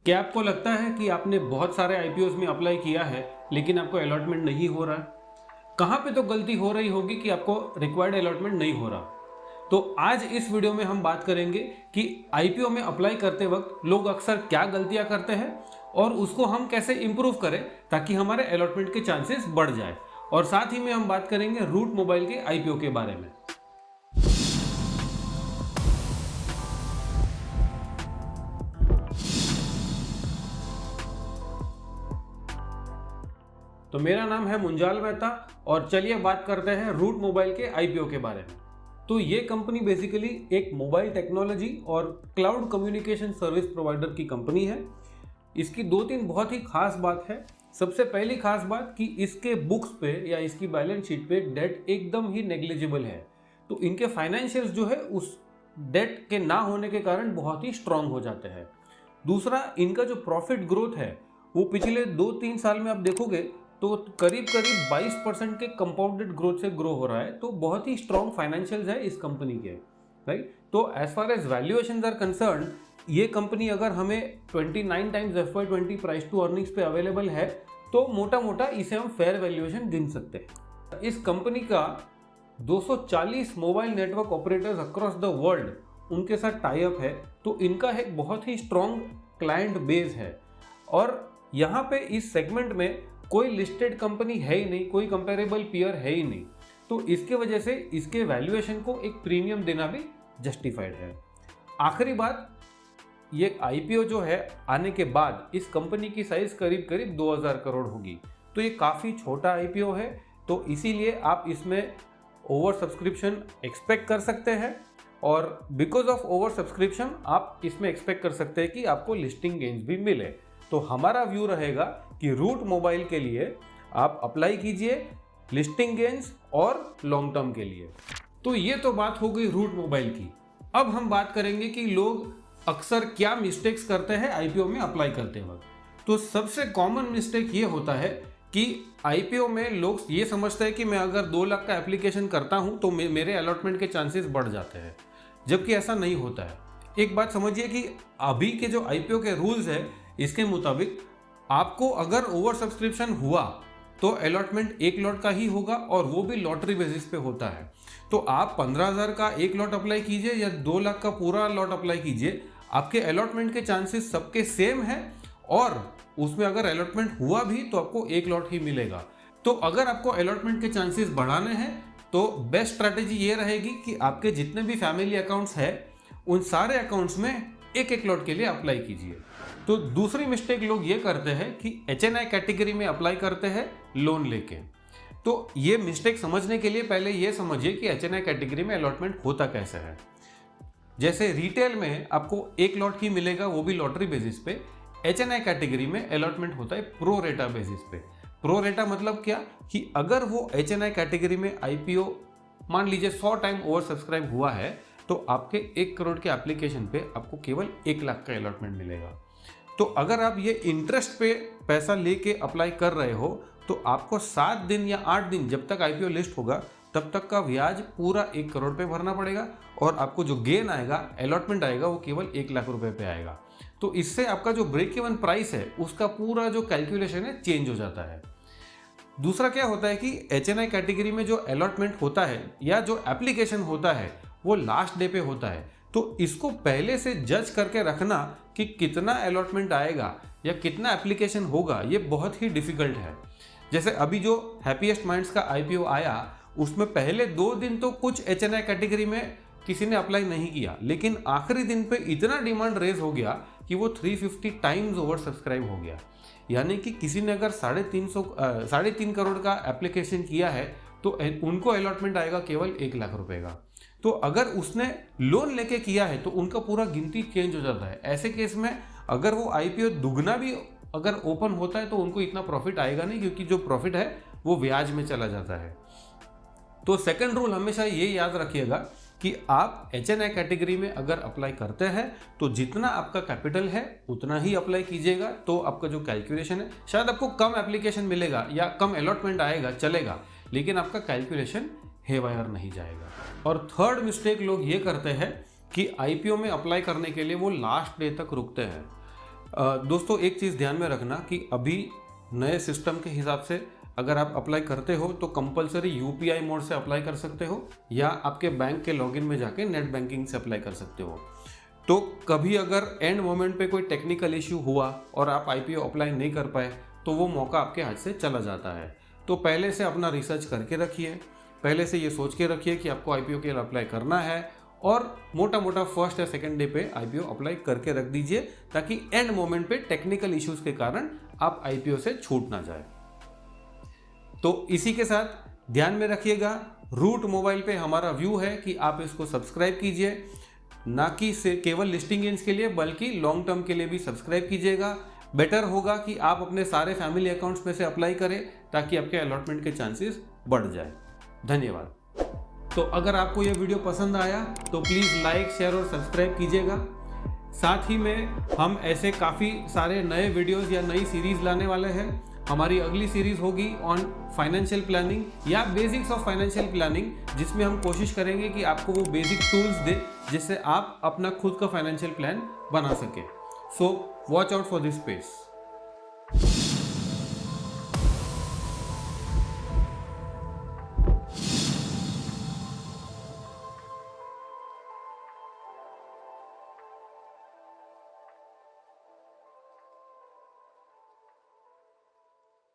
क्या आपको लगता है कि आपने बहुत सारे आईपीओस में अप्लाई किया है लेकिन आपको अलॉटमेंट नहीं हो रहा? कहाँ पे तो गलती हो रही होगी कि आपको रिक्वायर्ड अलॉटमेंट नहीं हो रहा? तो आज इस वीडियो में हम बात करेंगे कि आईपीओ में अप्लाई करते वक्त लोग अक्सर क्या गलतियां करते हैं और उसको हम कैसे इंप्रूव करें ताकि हमारे अलॉटमेंट के चांसेस बढ़ जाए। और साथ ही में हम बात करेंगे रूट मोबाइल के आईपीओ के बारे में। तो मेरा नाम है मुंजाल मेहता और चलिए बात करते हैं रूट मोबाइल के आईपीओ के बारे में। तो ये कंपनी बेसिकली एक मोबाइल टेक्नोलॉजी और क्लाउड कम्युनिकेशन सर्विस प्रोवाइडर की कंपनी है। इसकी दो तीन बहुत ही खास बात है। सबसे पहली खास बात कि इसके बुक्स पे या इसकी बैलेंस शीट पे डेट एकदम ही नेग्लिजिबल है। तो इनके फाइनेंशियल्स जो है उस डेट के ना होने के कारण बहुत ही स्ट्रांग हो जाते हैं। दूसरा, इनका जो प्रॉफिट ग्रोथ है वो पिछले 2-3 साल में आप देखोगे तो करीब करीब 22% के कंपाउंडेड ग्रोथ से ग्रो हो रहा है। तो बहुत ही स्ट्रॉन्ग फाइनेंशियल्स है इस कंपनी के, राइट। तो as far as valuations are concern, ये कंपनी अगर हमें 29 times FY20 price to earnings पे अवेलेबल है तो मोटा मोटा इसे हम फेयर वैल्यूएशन गिन सकते हैं। इस कंपनी का 240 mobile network operators across the world उनके साथ टाई अप है। तो इनका एक बहुत ही स्ट्रॉन्ग क्लाइंट बेस है और यहाँ पे इस सेगमेंट में कोई लिस्टेड कंपनी है ही नहीं, कोई कंपेरेबल पीयर है ही नहीं। तो इसके वजह से इसके वैल्यूएशन को एक प्रीमियम देना भी जस्टिफाइड है। आखिरी बात, ये आईपीओ जो है आने के बाद इस कंपनी की साइज करीब करीब 2000 करोड़ होगी। तो ये काफ़ी छोटा आईपीओ है, तो इसीलिए आप इसमें ओवर सब्सक्रिप्शन एक्सपेक्ट कर सकते हैं और बिकॉज ऑफ ओवर सब्सक्रिप्शन आप इसमें एक्सपेक्ट कर सकते हैं कि आपको लिस्टिंग गेन्स भी मिले। तो हमारा व्यू रहेगा कि रूट मोबाइल के लिए आप अप्लाई कीजिए लिस्टिंग गेन्स और लॉन्ग टर्म के लिए। तो ये तो बात हो गई रूट मोबाइल की। अब हम बात करेंगे कि लोग अक्सर क्या मिस्टेक्स करते हैं आईपीओ में अप्लाई करते वक्त। तो सबसे कॉमन मिस्टेक ये होता है कि आईपीओ में लोग ये समझते हैं कि मैं अगर 2 लाख का एप्लीकेशन करता हूं तो मेरे अलॉटमेंट के चांसेस बढ़ जाते हैं, जबकि ऐसा नहीं होता है। एक बात समझिए कि अभी के जो आईपीओ के रूल्स है इसके मुताबिक आपको अगर ओवर सब्सक्रिप्शन हुआ तो अलॉटमेंट 1 लॉट का ही होगा और वो भी लॉटरी बेसिस पे होता है। तो आप 15,000 का 1 लॉट अप्लाई कीजिए या 2 लाख का पूरा लॉट अप्लाई कीजिए, आपके अलॉटमेंट के चांसेस सबके सेम है और उसमें अगर अलॉटमेंट हुआ भी तो आपको 1 लॉट ही मिलेगा। तो अगर आपको अलॉटमेंट के चांसेस बढ़ाने हैं तो बेस्ट स्ट्रैटेजी ये रहेगी कि आपके जितने भी फैमिली अकाउंट्स है उन सारे अकाउंट्स में एक लॉट के लिए अप्लाई कीजिए। तो दूसरी मिस्टेक लोग ये करते हैं कि HNI कैटेगरी में अप्लाई करते हैं लोन लेके। तो ये मिस्टेक समझने के लिए पहले ये समझिए कि HNI कैटेगरी में अलॉटमेंट होता कैसे है। जैसे रिटेल में आपको 1 लॉट ही मिलेगा, वो भी लॉटरी बेसिस पे। HNI कैटेगरी में अलॉटमेंट होता है प्रो रेटा बेसिस पे। प्रो रेटा मतलब क्या कि अगर वो HNI कैटेगरी में आईपीओ मान लीजिए 100 टाइम ओवर सब्सक्राइब हुआ है तो आपके 1 करोड़ के एप्लीकेशन पे आपको केवल 1 लाख का अलॉटमेंट मिलेगा। तो अगर आप ये इंटरेस्ट पे पैसा लेके अप्लाई कर रहे हो तो आपको 7 दिन या 8 दिन जब तक आईपीओ लिस्ट होगा तब तक का ब्याज पूरा 1 करोड़ पे भरना पड़ेगा और आपको जो गेन आएगा, अलॉटमेंट आएगा, वो केवल 1 लाख रुपए पे आएगा। तो इससे आपका जो ब्रेक इवन प्राइस है उसका पूरा जो कैलकुलेशन है चेंज हो जाता है। दूसरा क्या होता है कि HNI कैटेगरी में जो अलॉटमेंट होता है या जो एप्लीकेशन होता है वो लास्ट डे पे होता है। तो इसको पहले से जज करके रखना कि कितना अलॉटमेंट आएगा या कितना एप्लीकेशन होगा, ये बहुत ही डिफिकल्ट है। जैसे अभी जो हैप्पीएस्ट माइंड्स का आईपीओ आया उसमें पहले 2 दिन तो कुछ HNI कैटेगरी में किसी ने अप्लाई नहीं किया, लेकिन आखिरी दिन पे इतना डिमांड रेज हो गया कि वो 350 टाइम्स ओवर सब्सक्राइब हो गया। यानी कि किसी ने अगर 3.5 करोड़ का एप्लीकेशन किया है तो उनको अलॉटमेंट आएगा केवल 1 लाख रुपए का। तो अगर उसने लोन लेके किया है तो उनका पूरा गिनती चेंज हो जाता है। ऐसे केस में अगर वो आईपीओ दुगना भी अगर ओपन होता है तो उनको इतना प्रॉफिट आएगा नहीं, क्योंकि जो प्रॉफिट है वो ब्याज में चला जाता है। तो सेकंड रूल हमेशा ये याद रखिएगा कि आप HNI कैटेगरी में अगर अप्लाई करते हैं तो जितना आपका कैपिटल है उतना ही अप्लाई कीजिएगा। तो आपका जो कैलकुलेशन है, शायद आपको कम एप्लीकेशन मिलेगा या कम अलॉटमेंट आएगा, चलेगा, लेकिन आपका कैलकुलेशन हेवायर नहीं जाएगा। और थर्ड मिस्टेक लोग ये करते हैं कि आईपीओ में अप्लाई करने के लिए वो लास्ट डे तक रुकते हैं। दोस्तों एक चीज़ ध्यान में रखना कि अभी नए सिस्टम के हिसाब से अगर आप अप्लाई करते हो तो कंपलसरी यूपीआई मोड से अप्लाई कर सकते हो या आपके बैंक के लॉगिन में जाके नेट बैंकिंग से अप्लाई कर सकते हो। तो कभी अगर एंड मोमेंट पे कोई टेक्निकल इश्यू हुआ और आप आईपीओ अप्लाई नहीं कर पाए तो वो मौका आपके हाथ से चला जाता है। तो पहले से अपना रिसर्च करके रखिए, पहले से ये सोच के रखिए कि आपको आईपीओ के लिए अप्लाई करना है और मोटा मोटा फर्स्ट या सेकंड डे पे आईपीओ अप्लाई करके रख दीजिए ताकि एंड मोमेंट पे टेक्निकल इश्यूज के कारण आप आईपीओ से छूट ना जाए। तो इसी के साथ ध्यान में रखिएगा, रूट मोबाइल पे हमारा व्यू है कि आप इसको सब्सक्राइब कीजिए, ना कि केवल लिस्टिंग गेन्स के लिए बल्कि लॉन्ग टर्म के लिए भी सब्सक्राइब कीजिएगा। बेटर होगा कि आप अपने सारे फैमिली अकाउंट्स में से अप्लाई करें ताकि आपके अलॉटमेंट के चांसेस बढ़ जाए। धन्यवाद। तो अगर आपको यह वीडियो पसंद आया तो प्लीज़ लाइक, शेयर और सब्सक्राइब कीजिएगा। साथ ही में हम ऐसे काफ़ी सारे नए वीडियोस या नई सीरीज़ लाने वाले हैं। हमारी अगली सीरीज़ होगी ऑन फाइनेंशियल प्लानिंग या बेसिक्स ऑफ फाइनेंशियल प्लानिंग, जिसमें हम कोशिश करेंगे कि आपको वो बेसिक टूल्स दे जिससे आप अपना खुद का फाइनेंशियल प्लान बना सकें। So watch out for this space.